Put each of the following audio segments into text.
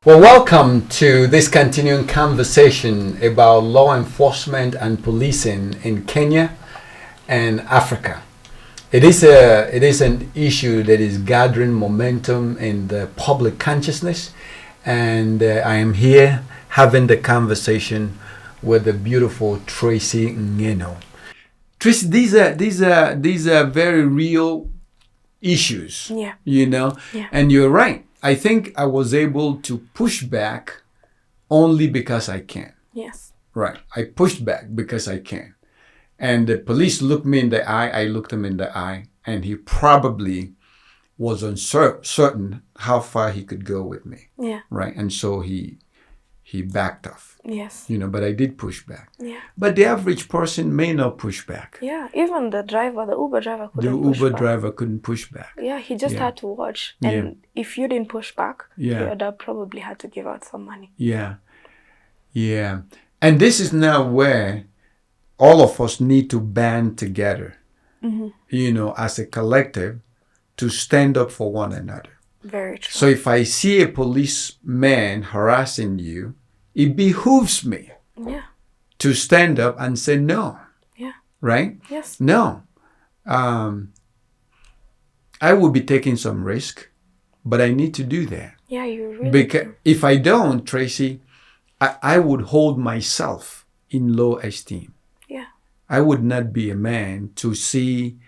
Well, welcome to this continuing conversation about law enforcement and policing in Kenya and Africa. It is an issue that is gathering momentum in the public consciousness, and I am here having the conversation with the beautiful Tracy Ngeno. Tracy, these are very real issues. Yeah. Yeah. And you're right. I think I was able to push back only because I can. Yes. Right. I pushed back because I can. And the police looked me in the eye. I looked him in the eye. And he probably was uncertain how far he could go with me. Yeah. Right. And so he backed off. Yes. But I did push back. Yeah. But the average person may not push back. Yeah. Even the Uber driver couldn't The push Uber back. driver couldn't push back. Yeah, he just had to watch. And if you didn't push back, he would have probably had to give out some money. Yeah. Yeah. And this is now where all of us need to band together, as a collective to stand up for one another. Very true. So if I see a policeman harassing you, it behooves me to stand up and say no. Yeah. Right? Yes. No. I will be taking some risk, but I need to do that. Yeah, you really Because do. if I don't, Tracy, I would hold myself in low esteem. Yeah. I would not be a man to see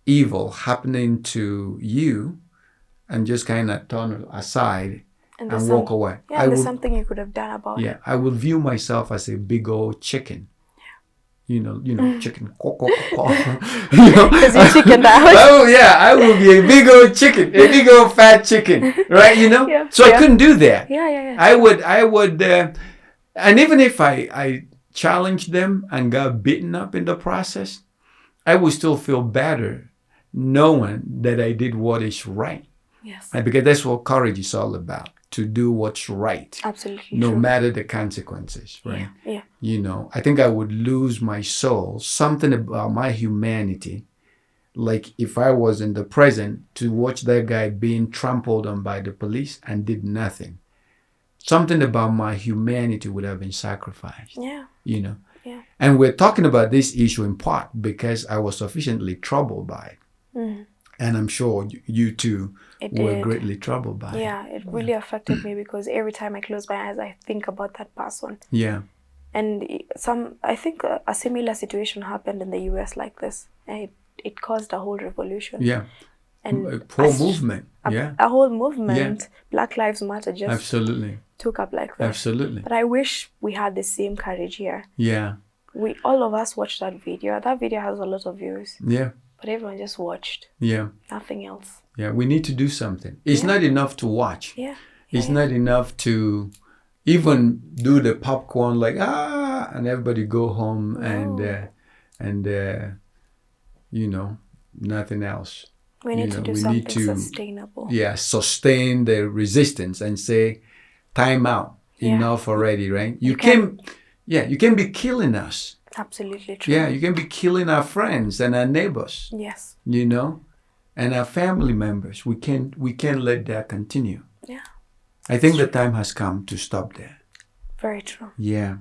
evil happening to you and just kind of turn aside and walk away. Yeah, there's something you could have done about it. Yeah, I would view myself as a big old chicken. Chicken. Because you chickened out. Oh yeah, I would be a big old chicken, a big old fat chicken, right? Yeah. So I couldn't do that. Yeah. I would, and even if I challenged them and got beaten up in the process, I would still feel better knowing that I did what is right. Yes. Right? Because that's what courage is all about, to do what's right. Absolutely No true. matter the consequences, right? Yeah. I think I would lose my soul, something about my humanity. Like if I was in the present to watch that guy being trampled on by the police and did nothing. Something about my humanity would have been sacrificed. Yeah. Yeah. And we're talking about this issue in part because I was sufficiently troubled by it. Mm. And I'm sure you too were did. greatly troubled by it. Yeah, it really affected me because every time I close my eyes, I think about that person. Yeah. And I think a similar situation happened in the US like this. And it caused a whole revolution. Yeah. And A whole movement. A whole movement. Black Lives Matter just Absolutely. took up like that. Absolutely. But I wish we had the same courage here. Yeah. All of us watched that video. That video has a lot of views. Yeah. But everyone just watched. Yeah. Nothing else. Yeah. We need to do something. It's not enough to watch. Yeah. It's not enough to even do the popcorn like and everybody go home and nothing else. We need to do something sustainable. Yeah, sustain the resistance and say, time out, enough already, right? You can be killing us. Absolutely true. Yeah, you can be killing our friends and our neighbors. Yes. And our family members. We can't let that continue. Yeah. I think the time has come to stop that. Very true. Yeah.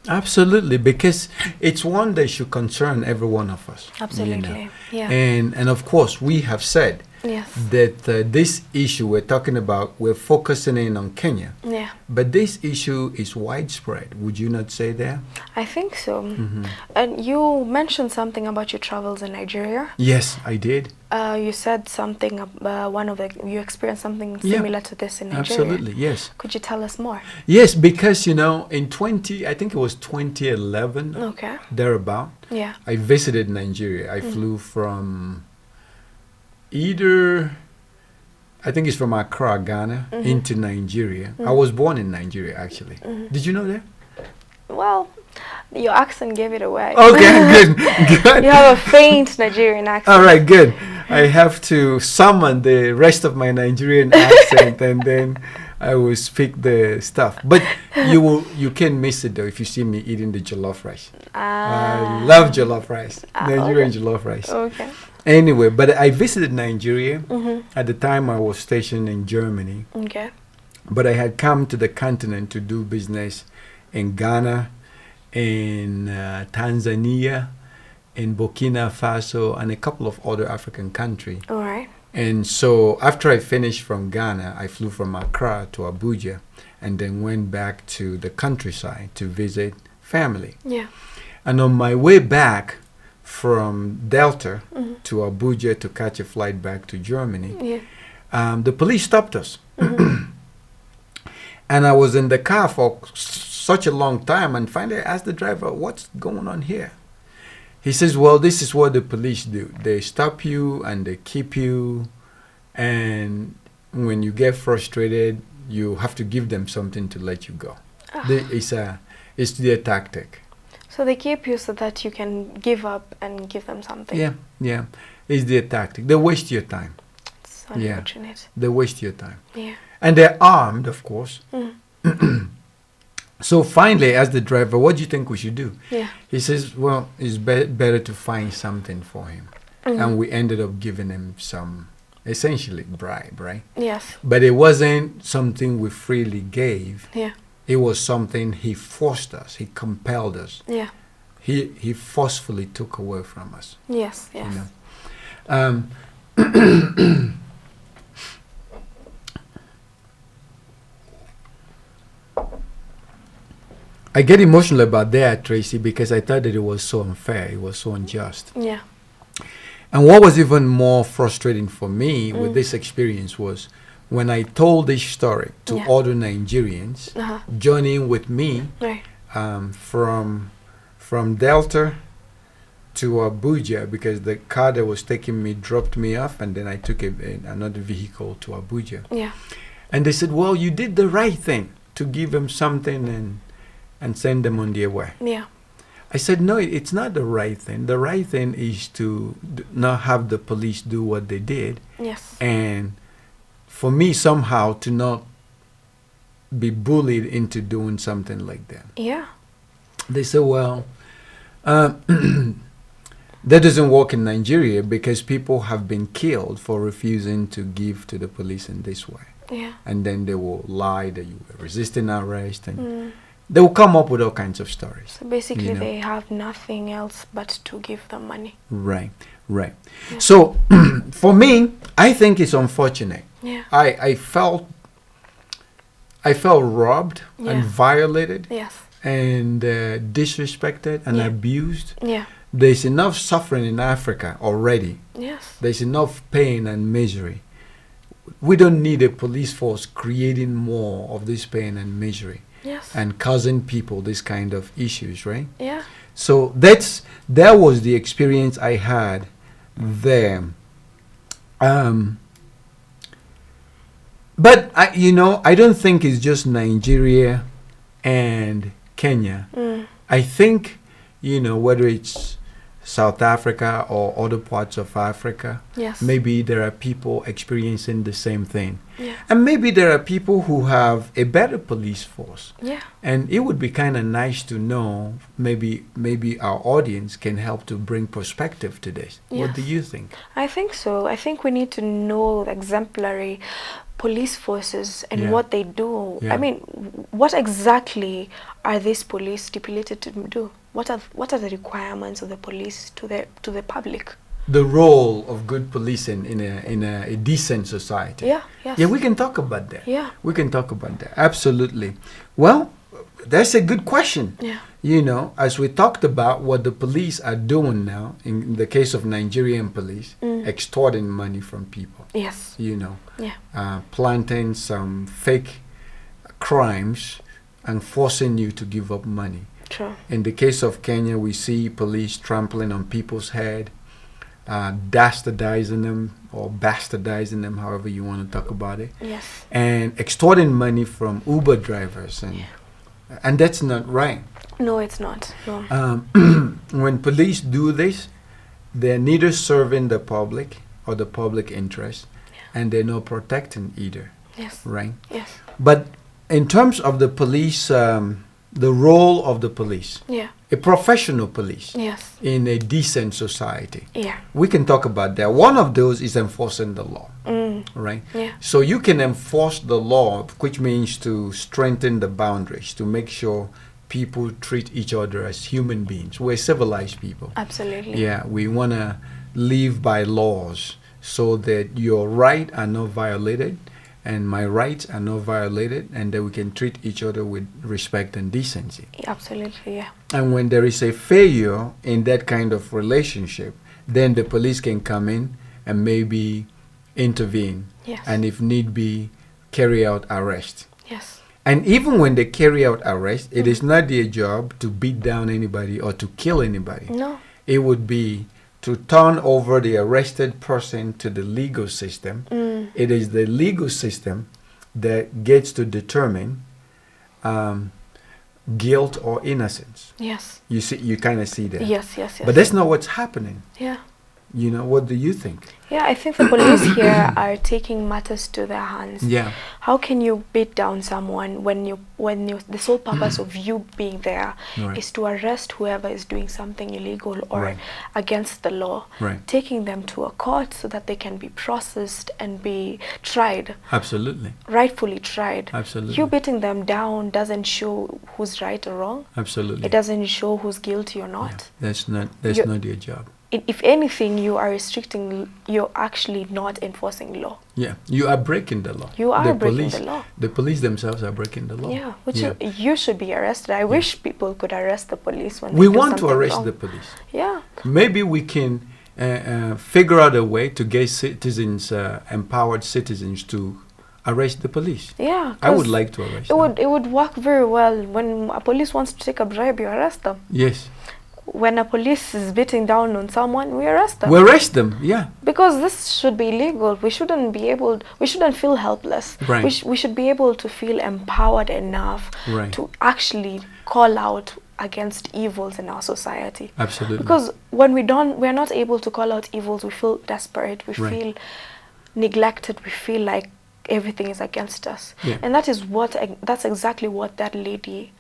Absolutely, because it's one that should concern every one of us. Absolutely. Yeah. And of course, we have said that this issue we're talking about, we're focusing in on Kenya. Yeah. But this issue is widespread. Would you not say that? I think so. Mm-hmm. And you mentioned something about your travels in Nigeria. Yes, I did. You said something, you experienced something similar to this in Nigeria. Absolutely, yes. Could you tell us more? Yes, because, in I think it was 2011, thereabout, I visited Nigeria. I flew from I think it's from Accra, Ghana, into Nigeria. I was born in Nigeria, actually. Did you know that? Well, your accent gave it away. Okay, good. You have a faint Nigerian accent. All right, good. I have to summon the rest of my Nigerian accent and then I will speak the stuff. But you can't miss it though if you see me eating the jollof rice. I love jollof rice, Nigerian jollof rice. Okay. Anyway, but I visited Nigeria. At the time I was stationed in Germany. Okay. But I had come to the continent to do business in Ghana, in Tanzania, in Burkina Faso, and a couple of other African countries. All right. And so after I finished from Ghana, I flew from Accra to Abuja and then went back to the countryside to visit family. Yeah. And on my way back from Delta to Abuja to catch a flight back to Germany, the police stopped us. And I was in the car for such a long time, and finally I asked the driver, what's going on here? He says, well, this is what the police do. They stop you and they keep you, and when you get frustrated, you have to give them something to let you go. It's their tactic. So they keep you so that you can give up and give them something. Yeah. It's their tactic. They waste your time. It's unfortunate. They waste your time. Yeah. And they're armed, of course. So finally, I asked the driver, what do you think we should do? Yeah. He says, well, it's better to find something for him. And we ended up giving him some, essentially, bribe, right? Yes. But it wasn't something we freely gave. Yeah. It was something he forced us. He compelled us. Yeah. He forcefully took away from us. Yes, yes. You know? I get emotional about that, Tracy, because I thought that it was so unfair. It was so unjust. Yeah. And what was even more frustrating for me with this experience was when I told this story to other Nigerians joining with me from Delta to Abuja, because the car that was taking me dropped me off, and then I took another vehicle to Abuja. Yeah. And they said, well, you did the right thing to give them something and send them on their way. Yeah. I said, no, it's not the right thing. The right thing is to not have the police do what they did. Yes. And for me, somehow, to not be bullied into doing something like that. Yeah. They said, well, that doesn't work in Nigeria because people have been killed for refusing to give to the police in this way. Yeah. And then they will lie that you were resisting arrest, and they will come up with all kinds of stories. So basically, they have nothing else but to give them money. Right, right. Yeah. So for me, I think it's unfortunate. Yeah. I felt robbed and violated. Yes. And disrespected and abused. Yeah. There's enough suffering in Africa already. Yes. There's enough pain and misery. We don't need a police force creating more of this pain and misery. Yes. And causing people this kind of issues, right? Yeah. So that was the experience I had there. But I don't think it's just Nigeria and Kenya. I think, whether it's South Africa or other parts of Africa, maybe there are people experiencing the same thing. Yeah. And maybe there are people who have a better police force. Yeah. And it would be kind of nice to know, maybe our audience can help to bring perspective to this. Yes. What do you think? I think so. I think we need to know exemplary police forces and what they do. Yeah. I mean, what exactly are these police stipulated to do? What are the requirements of the police to the public? The role of good policing in a decent society. Yeah, yes. Yeah, we can talk about that. Yeah. We can talk about that. Absolutely. Well, that's a good question. Yeah. As we talked about what the police are doing now, in the case of Nigerian police, extorting money from people. Yes. Yeah. Planting some fake crimes and forcing you to give up money. True. In the case of Kenya, we see police trampling on people's head, dastardizing them or bastardizing them, however you want to talk about it. Yes. And extorting money from Uber drivers, and that's not right. No, it's not. No. When police do this, they're neither serving the public or the public interest, and they're not protecting either. Yes. Right? Yes. But in terms of the police, the role of the police, a professional police in a decent society, we can talk about that. One of those is enforcing the law. right? Yeah. So you can enforce the law, which means to strengthen the boundaries, to make sure people treat each other as human beings. We're civilized people. Absolutely. Yeah, we want to live by laws so that your rights are not violated and my rights are not violated, and that we can treat each other with respect and decency. Absolutely, yeah. And when there is a failure in that kind of relationship, then the police can come in and maybe intervene. Yes. And if need be, carry out arrest. Yes. And even when they carry out arrest, it is not their job to beat down anybody or to kill anybody. No. It would be to turn over the arrested person to the legal system. It is the legal system that gets to determine guilt or innocence. Yes. You see, you kind of see that. Yes, yes, yes. But that's not what's happening. Yeah. You know, what do you think? Yeah, I think the police here are taking matters to their hands. Yeah. How can you beat down someone when the sole purpose of you being there Right. is to arrest whoever is doing something illegal or Right. against the law, Right. taking them to a court so that they can be processed and be tried, Absolutely. rightfully tried. Absolutely. You beating them down doesn't show who's right or wrong. Absolutely. It doesn't show who's guilty or not. Yeah. That's not your job. If anything, you are restricting, you're actually not enforcing law. Yeah, you are breaking the law. You are the breaking police, the law. The police themselves are breaking the law. Yeah, which you should be arrested. I wish people could arrest the police when We they do want to something arrest wrong. the police. Yeah. Maybe we can figure out a way to get citizens, empowered citizens, to arrest the police. Yeah. I would like to arrest them. It would work very well. When a police wants to take a bribe, you arrest them. Yes. When a police is beating down on someone, we arrest them. We arrest them, yeah. Because this should be illegal. We shouldn't feel helpless. Right. We should be able to feel empowered enough Right. to actually call out against evils in our society. Absolutely. Because when we're not able to call out evils, we feel desperate, we Right. feel neglected, we feel like everything is against us. Yeah. And that's exactly what that lady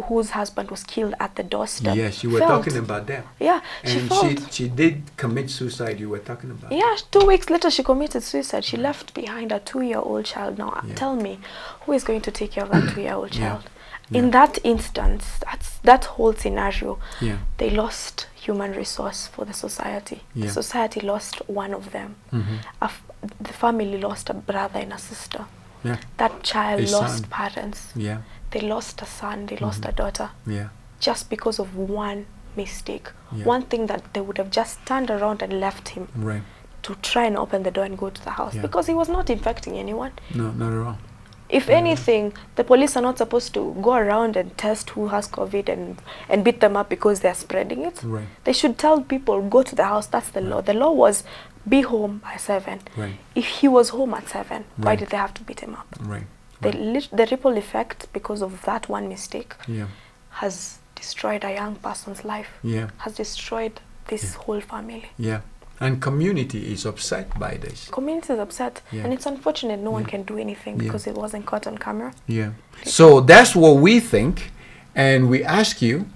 whose husband was killed at the doorstep Yes, you were felt. talking about that. Yeah, And she did commit suicide. You were talking about. Yeah, 2 weeks later she committed suicide. She left behind a 2-year-old child. Now, Yeah. tell me, who is going to take care of that 2-year-old Yeah. child? Yeah. In that instance, that whole scenario, Yeah. they lost human resource for the society. Yeah. The society lost one of them. Mhm. The family lost a brother and a sister. Yeah. That child A lost son. parents. Yeah. They lost a son, they lost a daughter. Yeah. Just because of one mistake. Yeah. One thing that they would have just turned around and left him Right. to try and open the door and go to the house, Yeah. because he was not infecting anyone. No, not at all. If anything, the police are not supposed to go around and test who has COVID and beat them up because they're spreading it. Right. They should tell people, go to the house. That's the law. The law was be home by 7. Right. If he was home at 7, why Right. did they have to beat him up? Right. The ripple effect, because of that one mistake, Yeah. has destroyed a young person's life, Yeah. has destroyed this Yeah. whole family. Yeah. And community is upset by this. Community is upset, Yeah. and it's unfortunate no one Yeah. can do anything Yeah. because it wasn't caught on camera. Yeah. So that's what we think, and we ask you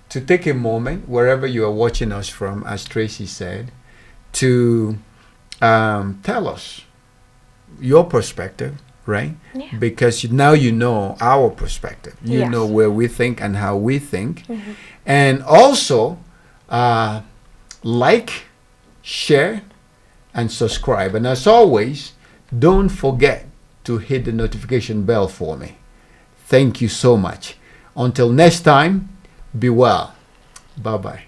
to take a moment wherever you are watching us from, as Tracy said, to tell us your perspective, right? Yeah. Because now you know our perspective. You Yes. know where we think and how we think. Mhm. And also, like, share, and subscribe. And as always, don't forget to hit the notification bell for me. Thank you so much. Until next time, be well. Bye-bye.